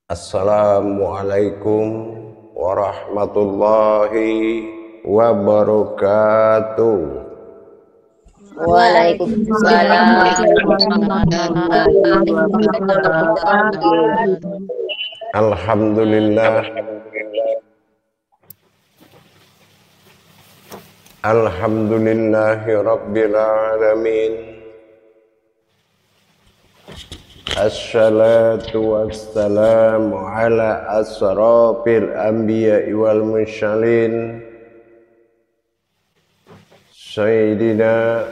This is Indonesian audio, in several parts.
Assalamualaikum warahmatullahi wabarakatuh. Waalaikumsalam. Alhamdulillah. Alhamdulillahi rabbil alamin. Assalatu wassalamu ala asrafil anbiya'i wal mursalin Sayyidina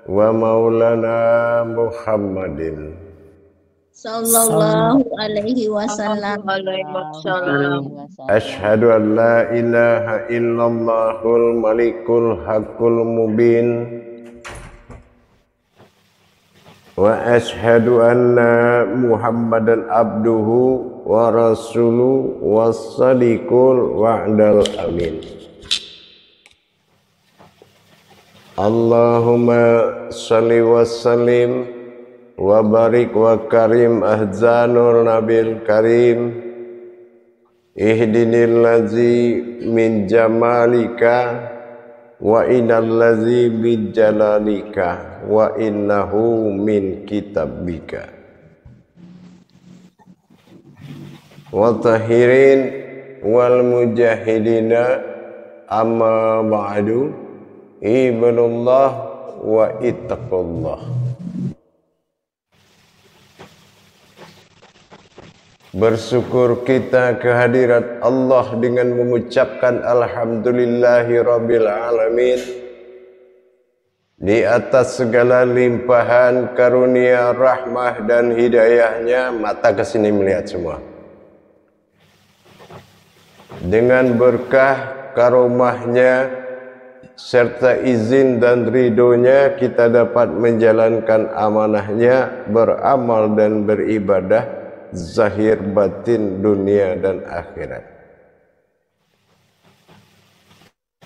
wa maulana Muhammadin Sallallahu alaihi wasallam. Ashhadu an la ilaha illallahul malikul haqqul mubin wa ashhadu anna Muhammadan abduhu wa rasuluhu was-sadiqul wa'dal amin. Allahumma salli wa sallim wa barik wa karim ahzanul nabil karim ihdinil ladzi min jamalika wa innal ladzi bi jalalika wa innahu min kitabika wa tahirin wal mujahidina amma ba'du ibadallah wa ittaqullah. Bersyukur kita kehadirat Allah dengan mengucapkan alhamdulillahi rabbil alamin di atas segala limpahan karunia rahmah dan hidayahnya. Mata kesini melihat semua. Dengan berkah karomahnya serta izin dan ridhonya kita dapat menjalankan amanahnya, beramal dan beribadah zahir batin dunia dan akhirat.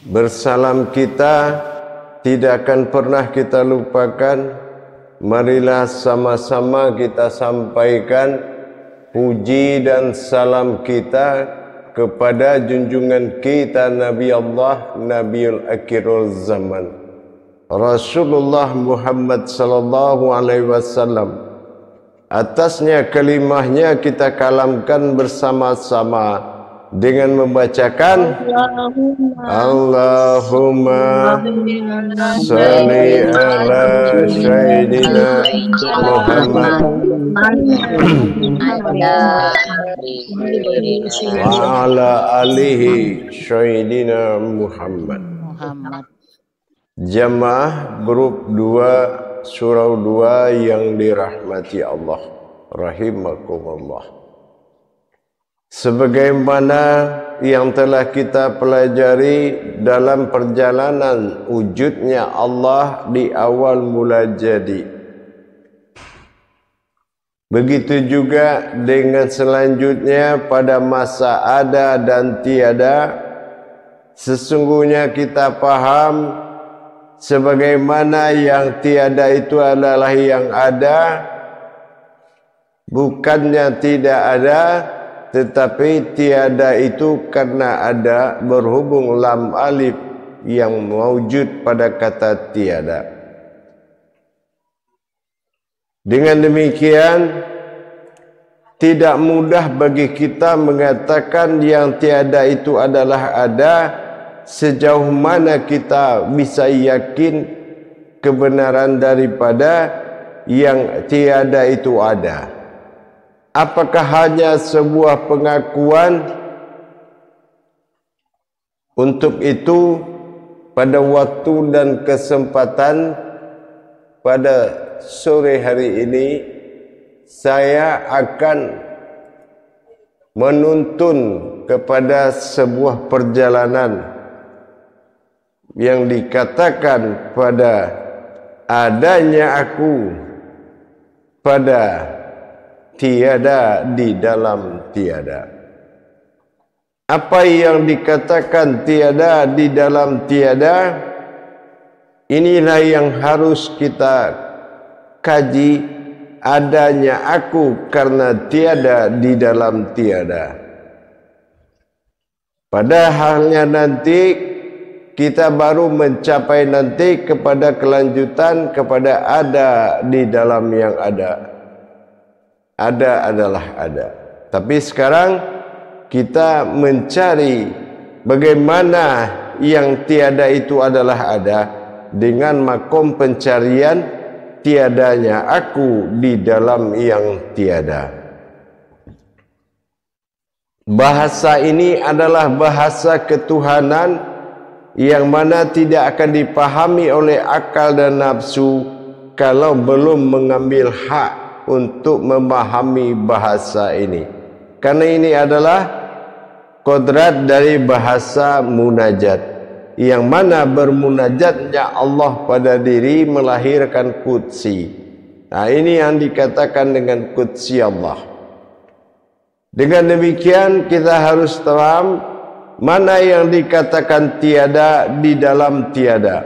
Bersalam kita tidak akan pernah kita lupakan. Marilah sama-sama kita sampaikan puji dan salam kita kepada junjungan kita Nabi Allah, Nabiul Akhirul Zaman, Rasulullah Muhammad sallallahu alaihi wasallam. Atasnya kalimahnya kita kalamkan bersama-sama dengan membacakan Allahumma salli ala Sayyidina Muhammad wa ala alihi Sayyidina Muhammad. Jamaah grup 2 surau 2 yang dirahmati Allah rahimakumullah. Sebagaimana yang telah kita pelajari dalam perjalanan wujudnya Allah di awal mula jadi, begitu juga dengan selanjutnya pada masa ada dan tiada. Sesungguhnya kita paham sebagaimana yang tiada itu adalah yang ada, bukannya tidak ada, tetapi tiada itu karena ada berhubung lam alif yang mewujud pada kata tiada. Dengan demikian tidak mudah bagi kita mengatakan yang tiada itu adalah ada. Sejauh mana kita bisa yakin kebenaran daripada yang tiada itu ada? Apakah hanya sebuah pengakuan? Untuk itu pada waktu dan kesempatan pada sore hari ini saya akan menuntun kepada sebuah perjalanan yang dikatakan pada adanya aku, pada tiada di dalam tiada. Apa yang dikatakan tiada di dalam tiada, inilah yang harus kita kaji adanya aku karena tiada di dalam tiada. Pada halnya nanti kita baru mencapai nanti kepada kelanjutan kepada ada di dalam yang ada. Ada adalah ada. Tapi sekarang kita mencari bagaimana yang tiada itu adalah ada dengan makom pencarian tiadanya aku di dalam yang tiada. Bahasa ini adalah bahasa ketuhanan yang mana tidak akan dipahami oleh akal dan nafsu kalau belum mengambil hak untuk memahami bahasa ini. Karena ini adalah kodrat dari bahasa munajat, yang mana bermunajatnya Allah pada diri melahirkan qudsi. Nah, ini yang dikatakan dengan qudsi Allah. Dengan demikian kita harus paham mana yang dikatakan tiada di dalam tiada.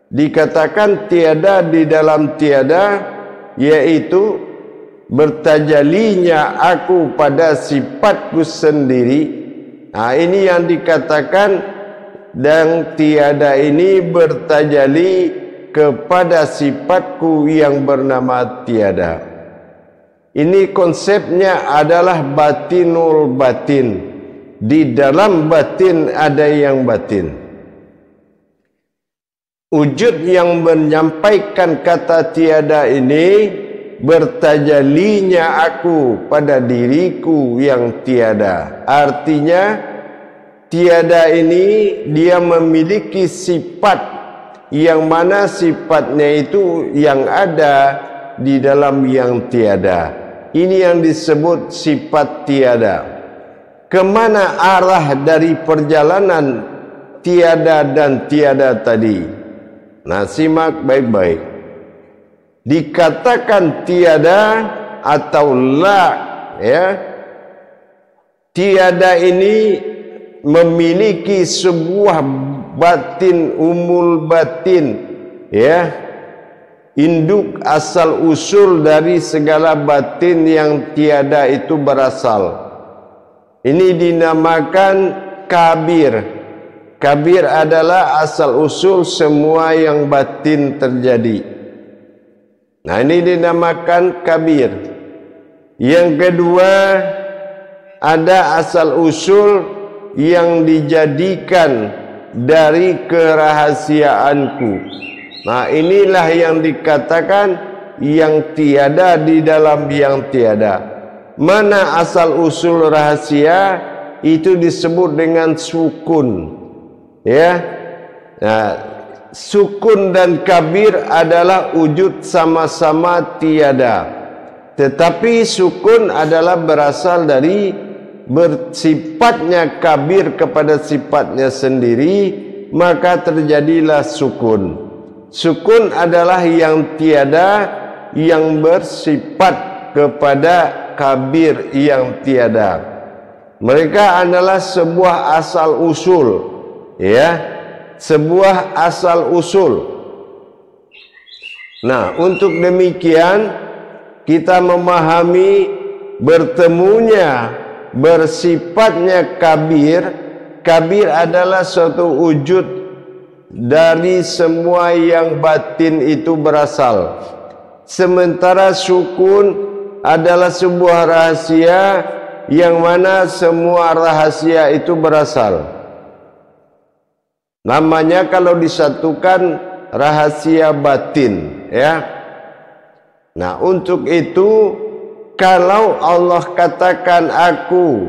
Dikatakan tiada di dalam tiada yaitu bertajalinya aku pada sifatku sendiri. Nah, ini yang dikatakan, dan tiada ini bertajali kepada sifatku yang bernama tiada. Ini konsepnya adalah batinul batin. Di dalam batin ada yang batin. Wujud yang menyampaikan kata tiada ini bertajalinya aku pada diriku yang tiada. Artinya tiada ini dia memiliki sifat yang mana sifatnya itu yang ada di dalam yang tiada. Ini yang disebut sifat tiada. Kemana arah dari perjalanan tiada dan tiada tadi? Nah, simak baik-baik. Dikatakan tiada atau la, ya. Tiada ini memiliki sebuah batin, umul batin, ya. Induk asal usul dari segala batin yang tiada itu berasal. Ini dinamakan kabir. Kabir adalah asal usul semua yang batin terjadi. Nah, ini dinamakan kabir. Yang kedua, ada asal usul yang dijadikan dari kerahasiaanku. Nah, inilah yang dikatakan yang tiada di dalam yang tiada. Mana asal usul rahasia itu disebut dengan sukun, ya. Nah, sukun dan kabir adalah wujud sama-sama tiada. Tetapi sukun adalah berasal dari bersifatnya kabir kepada sifatnya sendiri, maka terjadilah sukun. Sukun adalah yang tiada yang bersifat kepada kabir yang tiada. Mereka adalah sebuah asal usul, ya, sebuah asal usul. Nah, untuk demikian kita memahami bertemunya bersifatnya kabir. Kabir adalah suatu wujud dari semua yang batin itu berasal. Sementara sukun adalah sebuah rahasia yang mana semua rahasia itu berasal. Namanya kalau disatukan rahasia batin, ya. Nah, untuk itu kalau Allah katakan aku,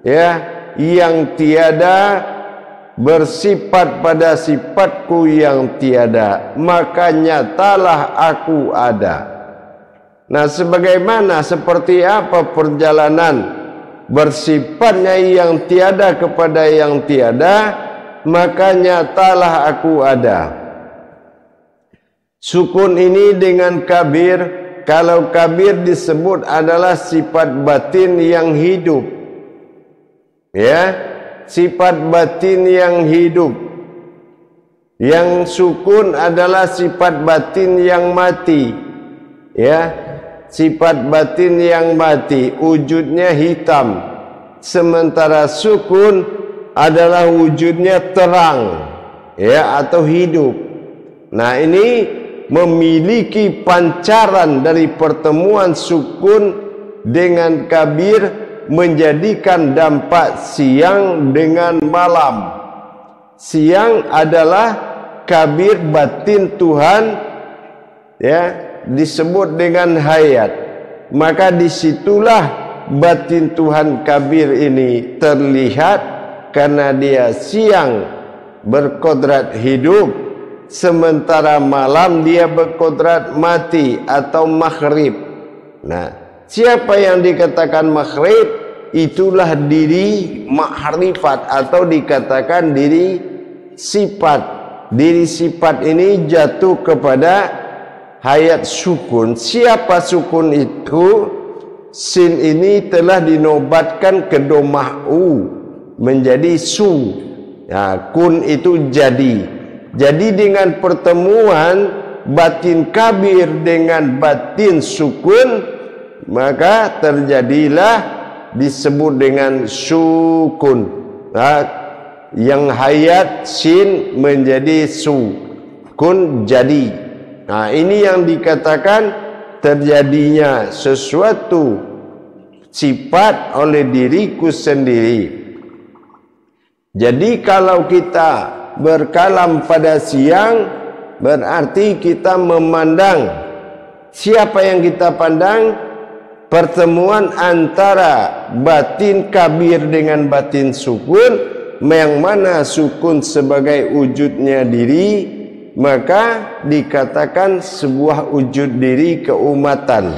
ya, yang tiada bersifat pada sifatku yang tiada, maka nyatalah aku ada. Nah, sebagaimana seperti apa perjalanan bersifatnya yang tiada kepada yang tiada, maka nyatalah aku ada. Sukun ini dengan kabir, kalau kabir disebut adalah sifat batin yang hidup, ya. Sifat batin yang hidup. Yang sukun adalah sifat batin yang mati, ya. sifat batin yang mati, wujudnya hitam, sementara sukun adalah wujudnya terang, ya, atau hidup. Nah, ini memiliki pancaran dari pertemuan sukun dengan kabir, menjadikan dampak siang dengan malam. Siang adalah kabir batin Tuhan, ya, disebut dengan hayat. Maka disitulah batin Tuhan kabir ini terlihat, karena dia siang berkodrat hidup, sementara malam dia berkodrat mati atau maghrib. Nah, siapa yang dikatakan maghrib, itulah diri makrifat, atau dikatakan diri sifat. Diri sifat ini jatuh kepada hayat sukun. Siapa sukun itu? Sin ini telah dinobatkan ke domah u menjadi su. Ya, kun itu jadi. Jadi dengan pertemuan batin kabir dengan batin sukun, maka terjadilah disebut dengan sukun. Nah, yang hayat sin menjadi su, kun jadi. Nah, ini yang dikatakan terjadinya sesuatu sifat oleh diriku sendiri. Jadi kalau kita berkalam pada siang, berarti kita memandang. Siapa yang kita pandang? Pertemuan antara batin kabir dengan batin sukun, yang mana sukun sebagai wujudnya diri, maka dikatakan sebuah wujud diri keumatan,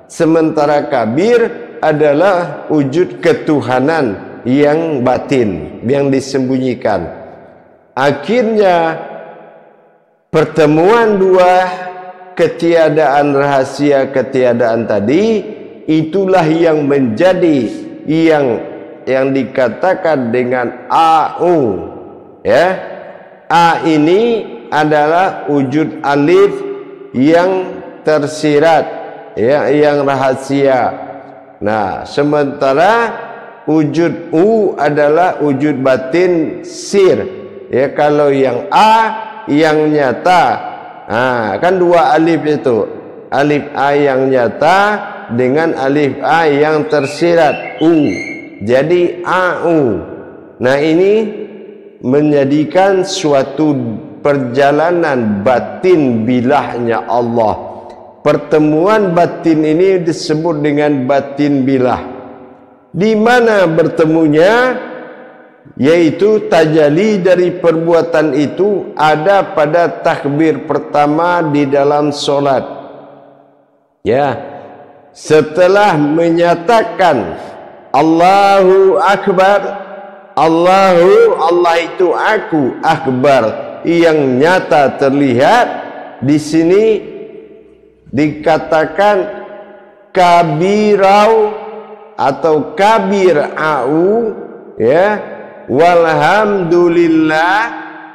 sementara kabir adalah wujud ketuhanan yang batin, yang disembunyikan. Akhirnya pertemuan dua ketiadaan rahasia ketiadaan tadi, itulah yang menjadi yang dikatakan dengan AU, ya. A ini adalah wujud alif yang tersirat, ya, yang rahasia. Nah, sementara wujud U adalah wujud batin sir, ya. Kalau yang A yang nyata, nah, kan dua alif itu, alif A yang nyata dengan alif A yang tersirat U, jadi AU. Nah, ini menjadikan suatu perjalanan batin bilahnya Allah. Pertemuan batin ini disebut dengan batin bilah. Di mana bertemunya? Yaitu tajalli dari perbuatan itu ada pada takbir pertama di dalam solat. Ya, setelah menyatakan Allahu Akbar, Allah itu aku, akbar yang nyata terlihat. Di sini dikatakan kabirau atau kabir au, ya, walhamdulillah,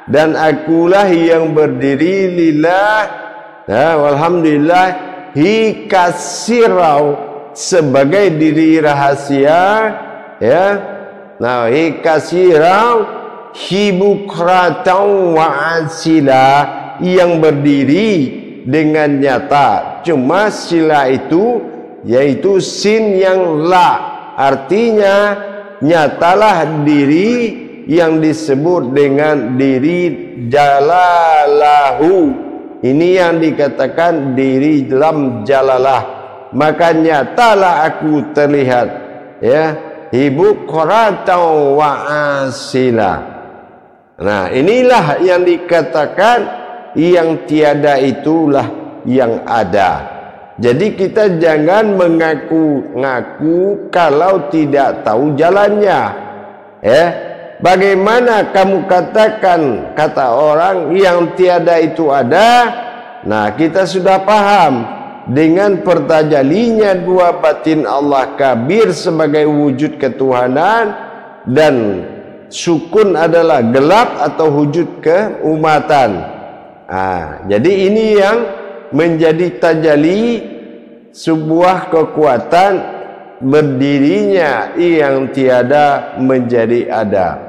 dan akulah yang berdiri lillah, ya, walhamdulillah, hi kasirau sebagai diri rahasia, ya. Nah, hi kasirau hibukratan wa asila, yang berdiri dengan nyata. Cuma sila itu yaitu sin yang la, artinya nyatalah diri yang disebut dengan diri jalalahu. Ini yang dikatakan diri dalam jalalah. Maka nyatalah aku terlihat, ya, hibukratan wa asila. Nah, inilah yang dikatakan yang tiada itulah yang ada. Jadi kita jangan mengaku-ngaku kalau tidak tahu jalannya. Ya, bagaimana kamu katakan, kata orang, yang tiada itu ada? Nah, kita sudah paham dengan pertajalinya dua batin Allah kabir sebagai wujud ketuhanan, dan sukun adalah gelap atau wujud keumatan. Jadi ini yang menjadi tajalli sebuah kekuatan berdirinya yang tiada menjadi ada.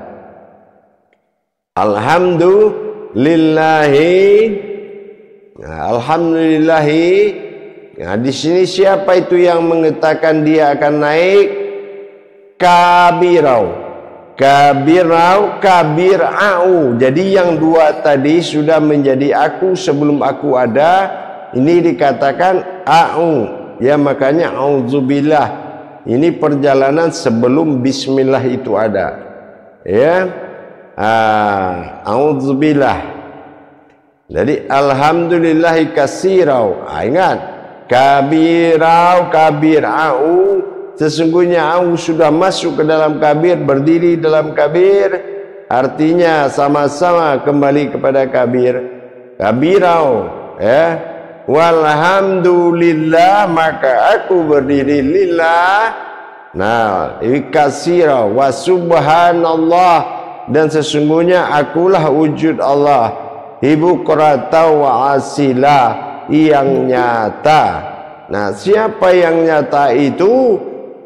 Alhamdulillahi. Alhamdulillahi. Nah, di sini siapa itu yang mengatakan dia akan naik? Kabirau, kabirau, kabirau. Jadi yang dua tadi sudah menjadi aku sebelum aku ada. Ini dikatakan au. Ya, makanya auzubillah. Ini perjalanan sebelum bismillah itu ada. Ya. Auzubillah. Jadi alhamdulillahi kasirau. Ingat. Kabirau, kabirau. Sesungguhnya au sudah masuk ke dalam kabir, berdiri dalam kabir. Artinya sama-sama kembali kepada kabir. Kabirau, ya. Walhamdulillah, maka aku berdiri lillah. Nah, kasirau wa subhanallah, dan sesungguhnya akulah wujud Allah. Ibu qurata wa asila, yang nyata. Nah, siapa yang nyata itu?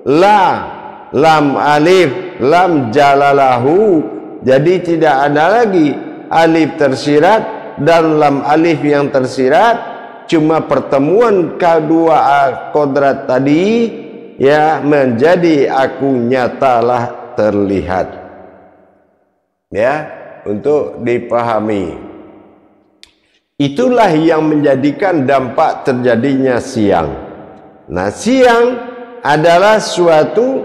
Lam alif, lam jalalahu. Jadi tidak ada lagi alif tersirat dan lam alif yang tersirat. Cuma pertemuan kedua kodrat tadi ya menjadi aku nyatalah terlihat. Ya, untuk dipahami. Itulah yang menjadikan dampak terjadinya siang. Nah, siang adalah suatu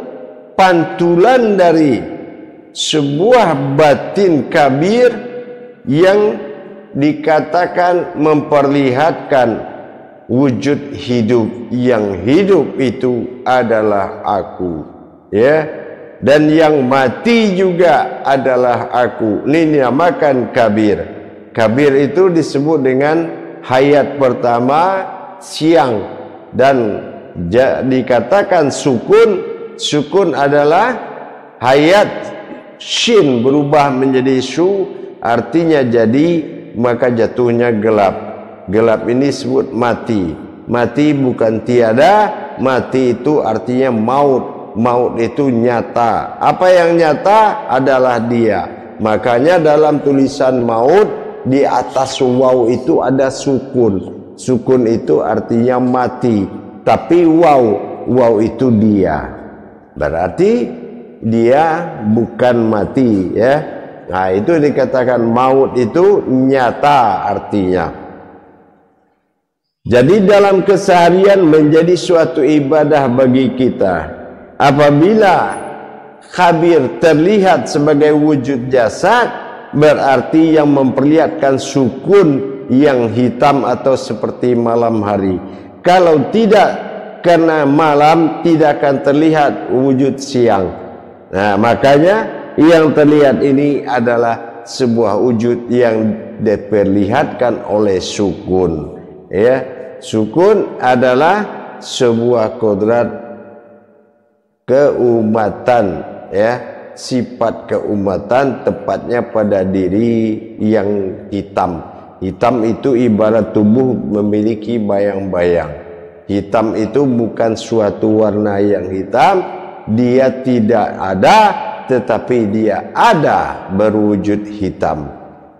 pantulan dari sebuah batin kabir yang dikatakan memperlihatkan wujud hidup. Yang hidup itu adalah aku, ya. Dan yang mati juga adalah aku. Ini dinamakan kabir. Kabir itu disebut dengan hayat pertama siang, dan dikatakan sukun. Sukun adalah hayat shin berubah menjadi su, artinya jadi, maka jatuhnya gelap. Gelap ini disebut mati. Mati bukan tiada, mati itu artinya maut. Maut itu nyata. Apa yang nyata adalah dia. Makanya dalam tulisan maut di atas waw itu ada sukun. Sukun itu artinya mati, tapi waw itu dia. Berarti dia bukan mati, ya. Nah, itu dikatakan maut itu nyata artinya. Jadi dalam keseharian menjadi suatu ibadah bagi kita. Apabila khabir terlihat sebagai wujud jasad, berarti yang memperlihatkan sukun yang hitam atau seperti malam hari. Kalau tidak, karena malam tidak akan terlihat wujud siang. Nah, makanya yang terlihat ini adalah sebuah wujud yang diperlihatkan oleh sukun. Ya, sukun adalah sebuah kodrat keumatan, ya. Sifat keumatan tepatnya pada diri yang hitam. Hitam itu ibarat tubuh memiliki bayang-bayang. Hitam itu bukan suatu warna yang hitam, dia tidak ada, tetapi dia ada berwujud hitam.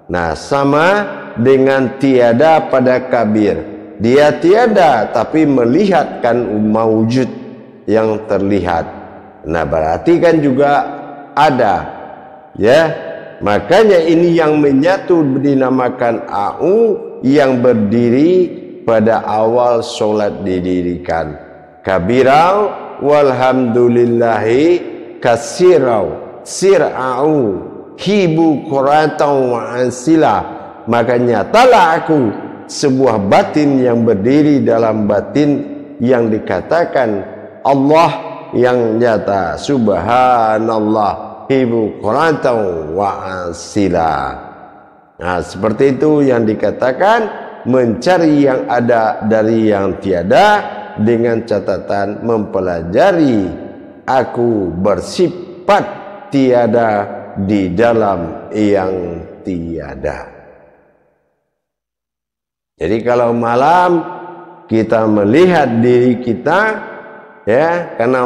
Nah, sama dengan tiada pada kabir. Dia tiada tapi melihatkan mawujud yang terlihat. Nah, berarti kan juga ada, ya. Makanya ini yang menyatu dinamakan au, yang berdiri pada awal solat didirikan. Kabirau walhamdulillahi kasirau sir'au hibu quratau wa ansila. Maka nyatalah aku sebuah batin yang berdiri dalam batin yang dikatakan Allah yang nyata. Subhanallah hibu quratau wa ansila. Nah, seperti itu yang dikatakan mencari yang ada dari yang tiada, dengan catatan mempelajari aku bersifat tiada di dalam yang tiada. Jadi kalau malam kita melihat diri kita, ya, karena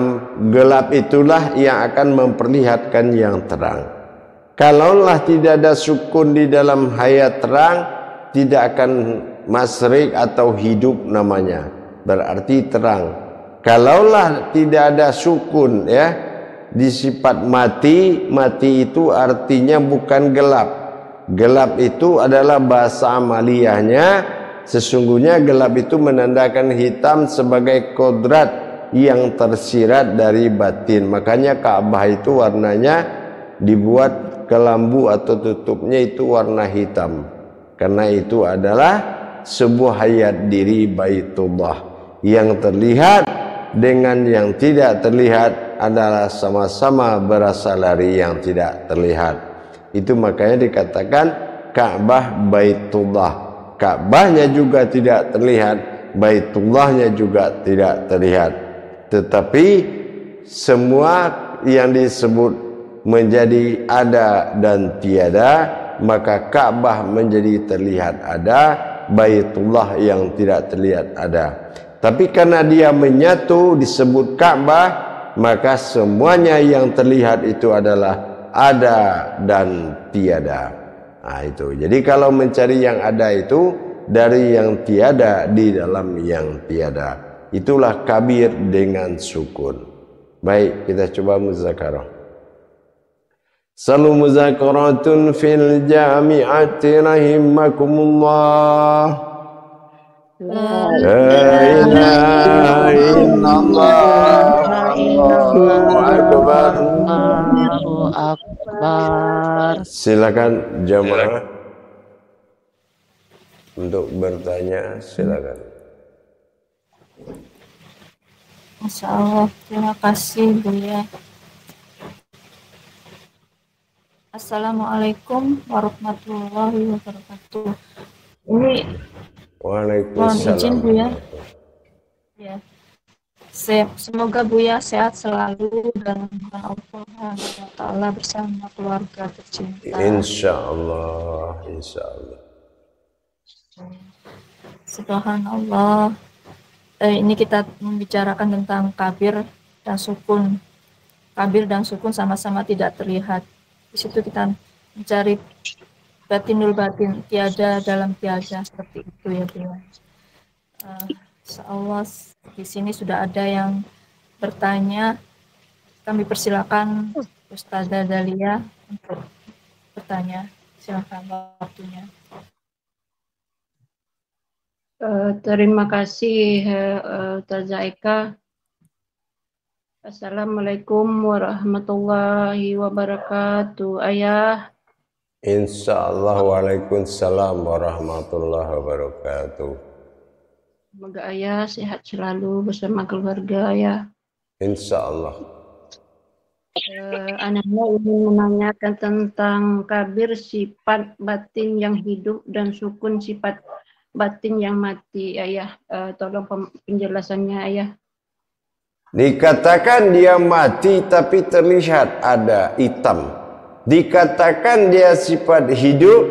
gelap itulah yang akan memperlihatkan yang terang. Kalaulah tidak ada sukun di dalam hayat terang, tidak akan masrik atau hidup namanya, berarti terang. Kalaulah tidak ada sukun, ya, di sifat mati, mati itu artinya bukan gelap. Gelap itu adalah bahasa amaliyahnya, sesungguhnya gelap itu menandakan hitam sebagai kodrat yang tersirat dari batin. Makanya Ka'bah itu warnanya dibuat kelambu atau tutupnya itu warna hitam, karena itu adalah sebuah hayat diri Baitullah. Yang terlihat dengan yang tidak terlihat adalah sama-sama berasal dari yang tidak terlihat. Itu makanya dikatakan Ka'bah Baitullah. Ka'bahnya juga tidak terlihat, Baitullahnya juga tidak terlihat. Tetapi semua yang disebut menjadi ada dan tiada, maka Ka'bah menjadi terlihat ada, Baitullah yang tidak terlihat ada. Tapi karena dia menyatu disebut Ka'bah, maka semuanya yang terlihat itu adalah ada dan tiada. Nah, itu. Jadi kalau mencari yang ada itu dari yang tiada di dalam yang tiada. Itulah kabir dengan sukun. Baik, kita coba muzakarah. Salu muzakaratun fil jami'ati rahimakumullah. La ilaha illallah, Allahu akbar. Allahu Akbar. Silakan jamaah untuk bertanya, silakan. Masya Allah, terima kasih Buya. Assalamualaikum warahmatullahi wabarakatuh. Ini mohon izin Waalaikumsalam. Buya. Ya. Semoga Buya sehat selalu dan Allah Ta'ala bersama keluarga tercinta. Insya Allah, insya Allah. Subhanallah. Ini kita membicarakan tentang kabir dan sukun. Kabir dan sukun sama-sama tidak terlihat. Di situ kita mencari batinul batin, tiada dalam tiada, seperti itu ya Buya. Insyaallah di sini sudah ada yang bertanya. Kami persilakan Ustazah Dalia untuk bertanya. Silakan waktunya. Terima kasih Ustazah Eka. Assalamualaikum warahmatullahi wabarakatuh. Ayah. Insya Allah. Waalaikumsalam warahmatullahi wabarakatuh. Semoga ayah sehat selalu bersama keluarga ayah. Insya Allah. Anaknya ingin menanyakan tentang kabir sifat batin yang hidup dan sukun sifat batin yang mati. Ayah, tolong penjelasannya ayah. Dikatakan dia mati tapi terlihat ada hitam. Dikatakan dia sifat hidup,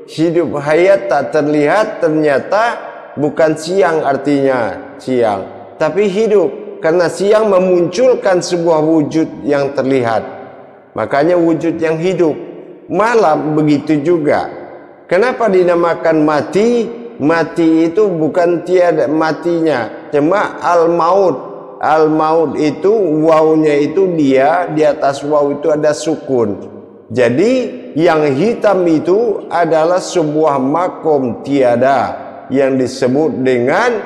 hidup hayat tak terlihat, ternyata bukan siang artinya siang, tapi hidup. Karena siang memunculkan sebuah wujud yang terlihat, makanya wujud yang hidup. Malam begitu juga. Kenapa dinamakan mati? Mati itu bukan tiada matinya, cuma al-maut. Al-maut itu wawnya itu dia, di atas waw itu ada sukun. Jadi yang hitam itu adalah sebuah makom tiada yang disebut dengan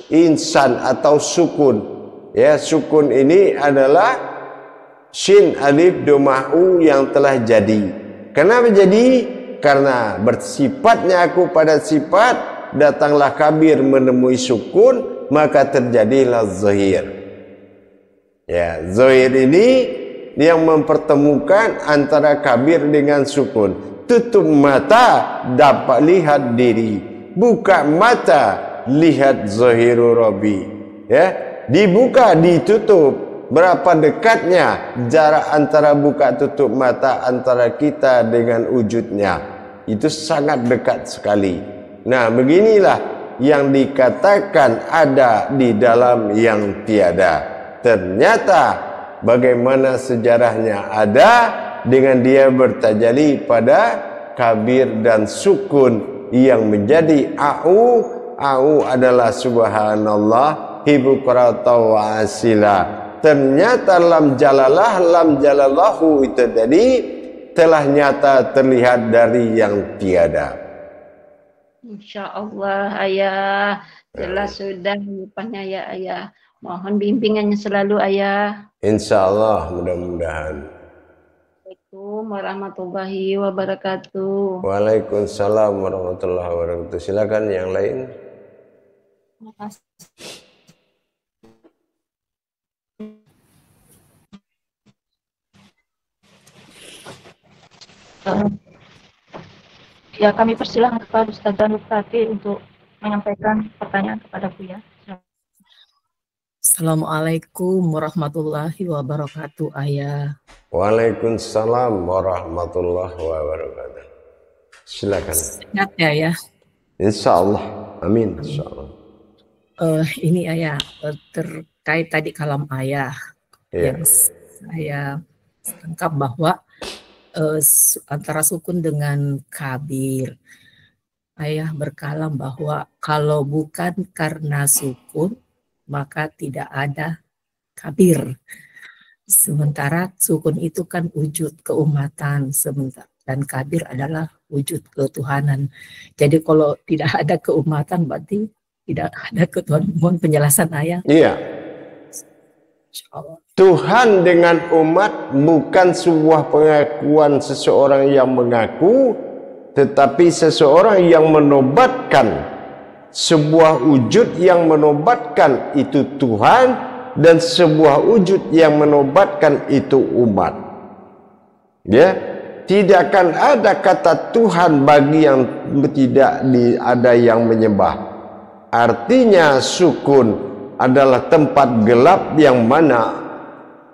insan atau sukun. Ya, sukun ini adalah shin alif domah u yang telah jadi. Kenapa jadi? Karena bersifatnya aku pada sifat, datanglah kabir menemui sukun, maka terjadilah zahir. Ya, zahir ini yang mempertemukan antara kabir dengan sukun. Tutup mata dapat lihat diri, buka mata lihat zahiru Rabbi. Ya, dibuka ditutup, berapa dekatnya jarak antara buka tutup mata antara kita dengan wujudnya, itu sangat dekat sekali. Nah, beginilah yang dikatakan ada di dalam yang tiada. Ternyata bagaimana sejarahnya ada dengan dia bertajalli pada kabir dan sukun yang menjadi au. Au adalah subhanallah hibukrata wa asila. Ternyata lam jalalah, lam jalalahu itu tadi telah nyata terlihat dari yang tiada. Insya Allah ayah, jelas sudah rupanya ya ayah. Mohon bimbingannya selalu ayah. Insya Allah mudah-mudahan. Assalamualaikum warahmatullahi wabarakatuh. Waalaikumsalam warahmatullahi wabarakatuh. Silakan yang lain. Terima kasih. Ya, kami persilahkan kepada Ustazah Nurtati untuk menyampaikan pertanyaan kepada Buya. Assalamualaikum warahmatullahi wabarakatuh, Ayah. Waalaikumsalam warahmatullahi wabarakatuh. Silakan. Sehat ya, ya. Insya Allah. Amin. Insya Allah. Ini Ayah, terkait tadi kalam Ayah yang saya tangkap bahwa antara sukun dengan kabir. Ayah berkalam bahwa kalau bukan karena sukun, maka tidak ada kabir. Sementara sukun itu kan wujud keumatan, dan kabir adalah wujud ketuhanan. Jadi kalau tidak ada keumatan berarti tidak ada ketuhanan. Mohon penjelasan Ayah. Iya. Tuhan dengan umat bukan sebuah pengakuan seseorang yang mengaku, tetapi seseorang yang menobatkan sebuah wujud yang menobatkan itu Tuhan, dan sebuah wujud yang menobatkan itu umat. Ya, tidak akan ada kata Tuhan bagi yang tidak ada yang menyembah. Artinya sukun adalah tempat gelap yang mana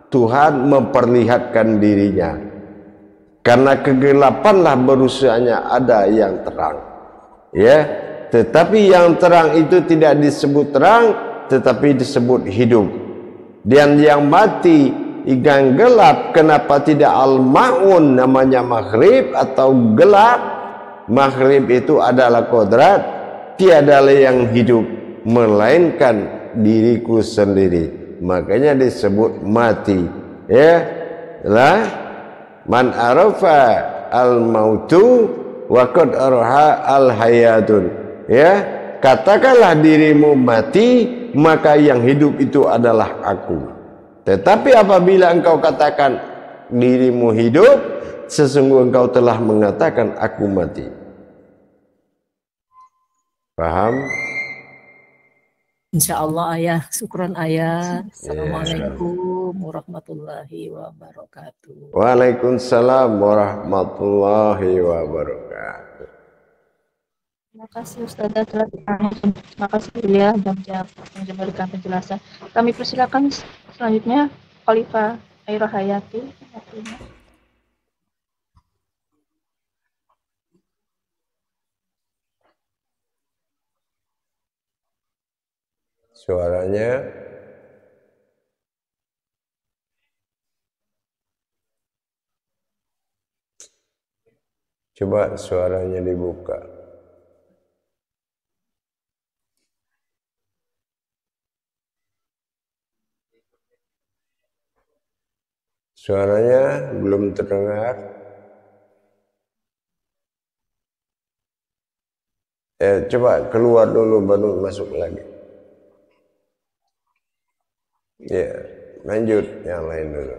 Tuhan memperlihatkan dirinya. Karena kegelapanlah berusahanya ada yang terang. Ya, tetapi yang terang itu tidak disebut terang, tetapi disebut hidup. Dan yang mati, yang gelap, kenapa tidak al-ma'un namanya maghrib atau gelap? Maghrib itu adalah kodrat, tiadalah yang hidup melainkan diriku sendiri, makanya disebut mati. Ya, lah man arafa al mautu wa qad arha al hayatun. Ya, katakanlah dirimu mati, maka yang hidup itu adalah aku. Tetapi apabila engkau katakan dirimu hidup, sesungguhnya engkau telah mengatakan aku mati. Paham? Insya Allah Ayah, syukran Ayah. Assalamualaikum warahmatullahi wabarakatuh. Waalaikumsalam warahmatullahi wabarakatuh. Terima kasih Ustazah telah bertanya. Terima kasih Buya dan memberikan penjelasan. Kami persilakan selanjutnya Khalifah Aira Hayati. Suaranya coba suaranya dibuka. Suaranya belum terdengar. Coba keluar dulu baru masuk lagi. Ya, lanjut yang lain dulu.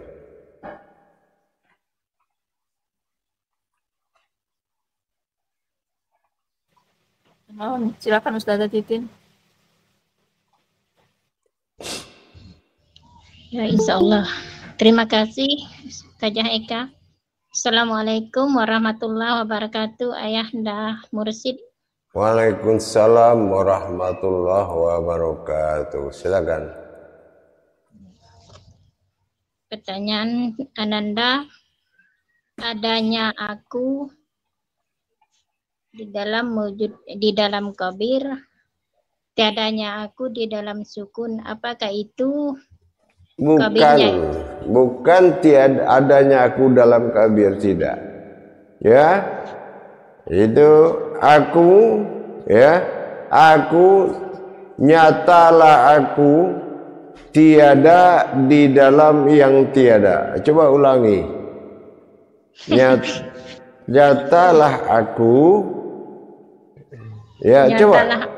Silakan Ustazah Titin. Ya, insya Allah. Terima kasih Ustazah Eka. Assalamualaikum warahmatullahi wabarakatuh. Ayahanda Mursid. Waalaikumsalam warahmatullahi wabarakatuh. Silakan. Pertanyaan Ananda, adanya aku di dalam kabir tiadanya aku di dalam sukun, apakah itu Bukan, kabirnya? bukan tiada adanya aku dalam kabir, tidak. Ya, itu aku, ya, aku, nyatalah aku, tiada di dalam yang tiada. Coba ulangi. Nyatalah aku, ya, coba.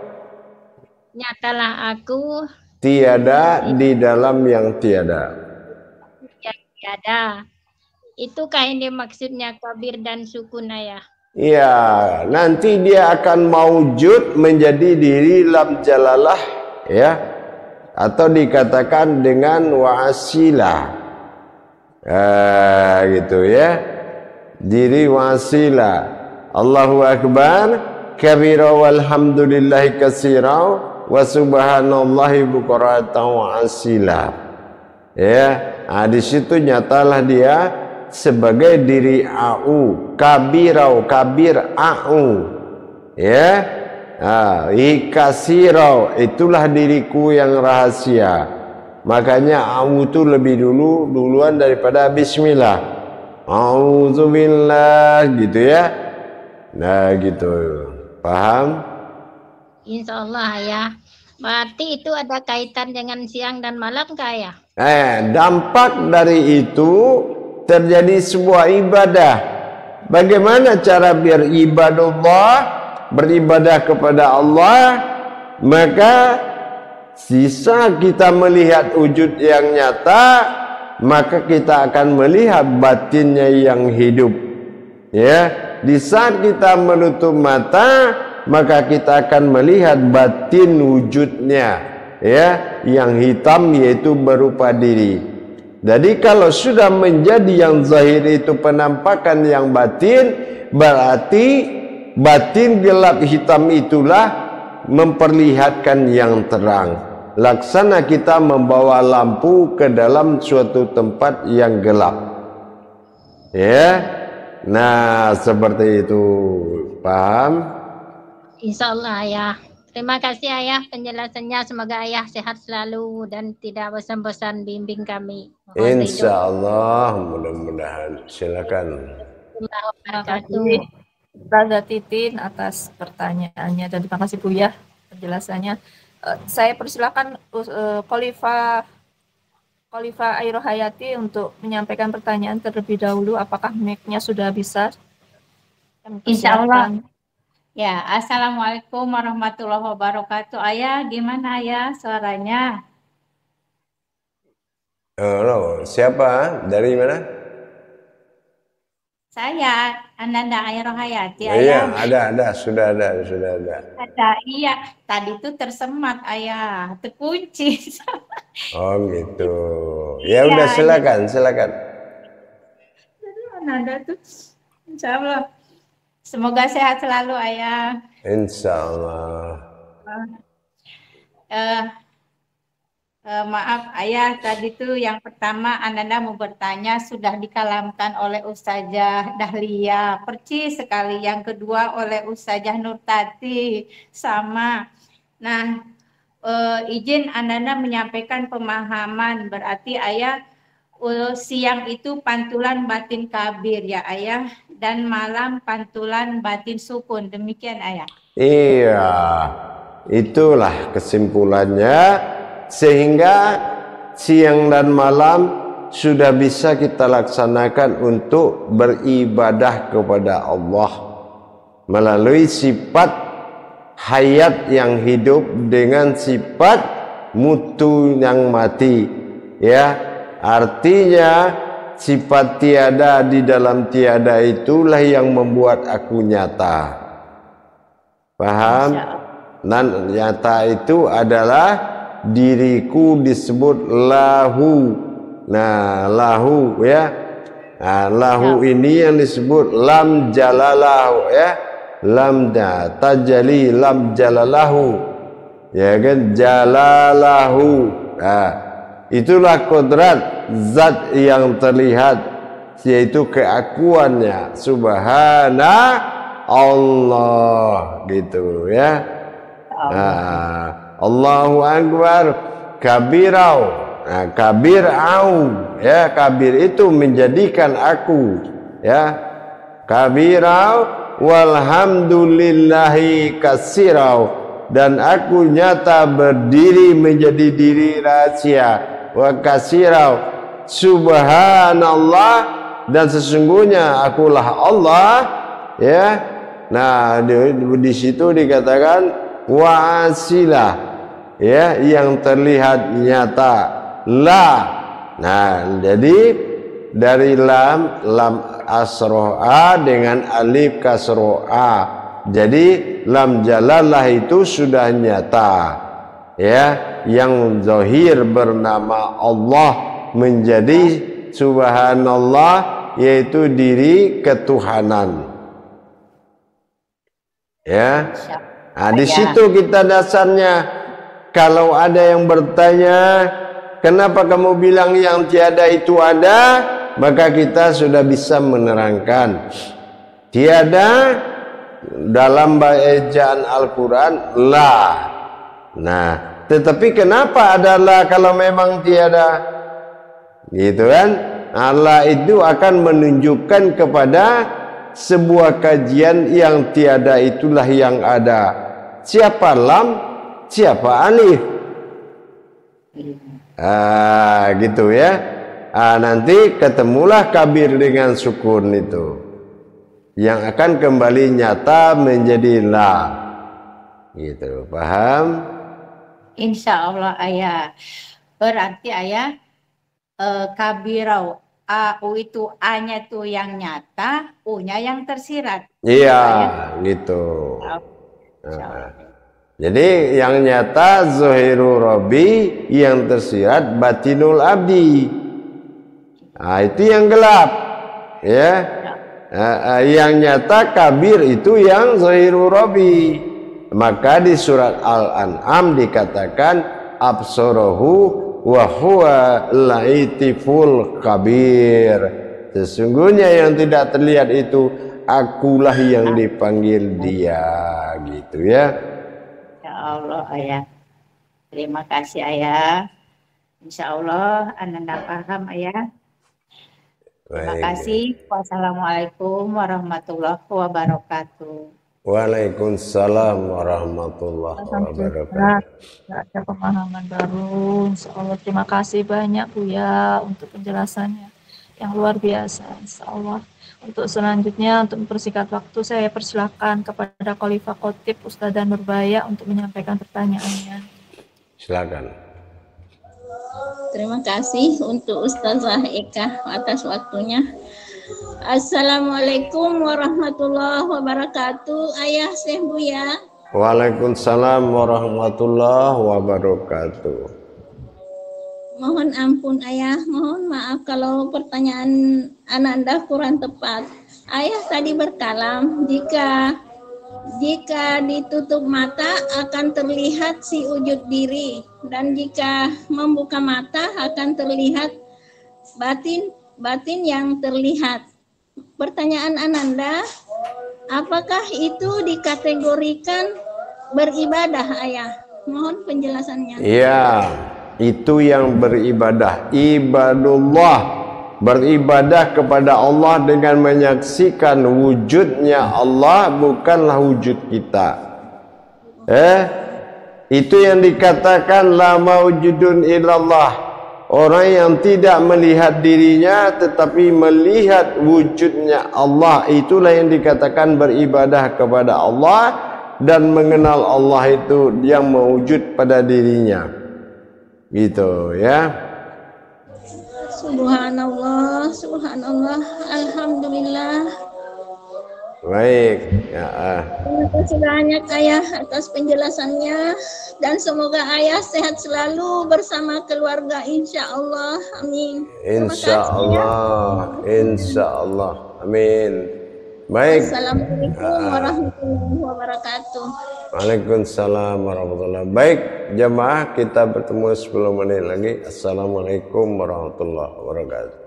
Nyatalah aku Tiada di dalam yang tiada. yang tiada. Itukah ini maksudnya kabir dan sukun, ayah? Ya, nanti dia akan maujud menjadi diri lam jalalah, ya, atau dikatakan dengan wasilah, gitu ya, diri wasilah. Allahu Akbar kabira walhamdulillahi katsira wa subhanallahi bukratan wa asila. Ya, di situ nyatalah dia sebagai diri au, kabirau, kabir au, ya, ikasirau, itulah diriku yang rahasia. Makanya au itu lebih duluan daripada bismillah. Auzubillah, gitu ya. Nah, gitu. Paham? Insya Allah, ayah. Berarti itu ada kaitan dengan siang dan malam, kah, ayah? Dampak dari itu terjadi sebuah ibadah. Bagaimana cara beribadah kepada Allah? Maka sisa kita melihat wujud yang nyata, maka kita akan melihat batinnya yang hidup. Ya, di saat kita menutup mata, maka kita akan melihat batin wujudnya, ya, yang hitam, yaitu berupa diri. Jadi kalau sudah menjadi yang zahir itu penampakan yang batin, berarti batin gelap hitam itulah memperlihatkan yang terang. Laksana kita membawa lampu ke dalam suatu tempat yang gelap, ya. Nah, seperti itu. Paham? Insya Allah, ayah. Terima kasih, ayah, penjelasannya. Semoga ayah sehat selalu dan tidak bosan-bosan bimbing kami. Insya Allah, mudah-mudahan. Silakan. Terima kasih Ustazah Titin atas pertanyaannya dan terima kasih Buya penjelasannya. Saya persilakan Khalifah Airohayati untuk menyampaikan pertanyaan terlebih dahulu. Apakah mic-nya sudah bisa? Insya Allah. Ya, Assalamualaikum warahmatullahi wabarakatuh. Ayah, gimana ayah suaranya? Halo, siapa? Dari mana? Saya, Ananda Airohayati. Iya, ada, sudah ada. Ada, iya. Tadi tuh tersemat ayah, terkunci. Oh gitu. Ya udah, silakan. Ananda tuh, insya Allah. Semoga sehat selalu, ayah. Insya Allah. Maaf, ayah. Tadi tuh yang pertama Ananda mau bertanya sudah dikalamkan oleh Ustazah Dahlia. Percis sekali. Yang kedua oleh Ustazah Nurtati. Sama. Nah, izin Ananda menyampaikan pemahaman. Berarti ayah, siang itu pantulan batin kabir ya ayah, dan malam pantulan batin sukun, demikian ayah? Iya, itulah kesimpulannya, sehingga siang dan malam sudah bisa kita laksanakan untuk beribadah kepada Allah melalui sifat hayat yang hidup dengan sifat mutu yang mati, ya. Artinya sifat tiada di dalam tiada itulah yang membuat aku nyata. Paham? Dan nyata itu adalah diriku disebut lahu. Nah, lahu, ya. Nah, lahu ini yang disebut lam jalalahu, ya. Lam tajali lam jalalahu, ya kan, jalalahu. Nah, itulah kodrat zat yang terlihat, yaitu keakuannya subhana Allah, gitu ya. Nah, Allahu Akbar kabirau. Nah, kabirau ya, kabir itu menjadikan aku ya. Kabirau walhamdulillahi kasirau, dan aku nyata berdiri menjadi diri rahasia. Wa kasirau subhanallah, dan sesungguhnya akulah Allah ya. Nah, di situ dikatakan wasilah ya, yang terlihat nyata la. Nah, jadi dari lam asroh a dengan alif kasroh a, jadi lam jalalah itu sudah nyata ya, yang zahir bernama Allah menjadi subhanallah, yaitu diri ketuhanan ya. Nah, di situ kita dasarnya. Kalau ada yang bertanya, kenapa kamu bilang yang tiada itu ada, maka kita sudah bisa menerangkan. Tiada dalam bacaan Al-Quran la. Nah, tetapi kenapa ada la kalau memang tiada? Gitu kan? Allah itu akan menunjukkan kepada sebuah kajian yang tiada itulah yang ada. Siapa lam, siapa alif. Gitu ya. Nanti ketemulah kabir dengan sukun itu, yang akan kembali nyata menjadi la. Gitu, paham? Insya Allah ayah. Berarti ayah kabirau au itu a-nya tuh yang nyata, u-nya yang tersirat. Iya, gitu. Jadi yang nyata zahiru Rabbi, yang tersirat batinul abdi. Nah, itu yang gelap ya. Yang nyata kabir itu yang zahiru Rabbi. Maka di surat Al-An'am dikatakan absarahu wa huwa laitiful kabir. Sesungguhnya yang tidak terlihat itu akulah yang dipanggil dia, gitu ya. Ya Allah ayah. Terima kasih ayah. Insya Allah Ananda paham ayah. Terima kasih. Wassalamualaikum warahmatullahi wabarakatuh. Waalaikumsalam warahmatullahi wabarakatuh. Ada pemahaman baru, insya Allah. Terima kasih banyak Buya untuk penjelasannya yang luar biasa, insya Allah. Untuk selanjutnya, untuk mempersingkat waktu, saya persilakan kepada Khalifah Khotib Ustadzah Nurbaya untuk menyampaikan pertanyaannya. Silakan. Terima kasih untuk Ustazah Eka atas waktunya. Assalamualaikum warahmatullahi wabarakatuh. Ayah Syekh Buya. Waalaikumsalam warahmatullahi wabarakatuh. Mohon ampun ayah, mohon maaf kalau pertanyaan Ananda kurang tepat. Ayah tadi berkalam jika ditutup mata akan terlihat si wujud diri, dan jika membuka mata akan terlihat batin yang terlihat. Pertanyaan Ananda, apakah itu dikategorikan beribadah ayah? Mohon penjelasannya. Iya, itu yang beribadah, ibadullah, beribadah kepada Allah dengan menyaksikan wujudnya Allah, bukanlah wujud kita. Itu yang dikatakan la maujudun illallah. Orang yang tidak melihat dirinya tetapi melihat wujudnya Allah, itulah yang dikatakan beribadah kepada Allah dan mengenal Allah itu yang mewujud pada dirinya. Gitu ya. Subhanallah, subhanallah, alhamdulillah. Baik. Terima kasih banyak ayah atas penjelasannya, dan semoga ayah sehat selalu bersama keluarga insya Allah. Amin. Insya Allah, insya Allah. Amin. Baik. Assalamualaikum warahmatullahi wabarakatuh. Waalaikumsalam warahmatullahi wabarakatuh. Baik, jamaah, kita bertemu 10 menit lagi. Assalamualaikum warahmatullahi wabarakatuh.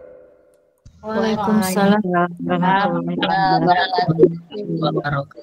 Waalaikumsalam Warahmatullahi wabarakatuh.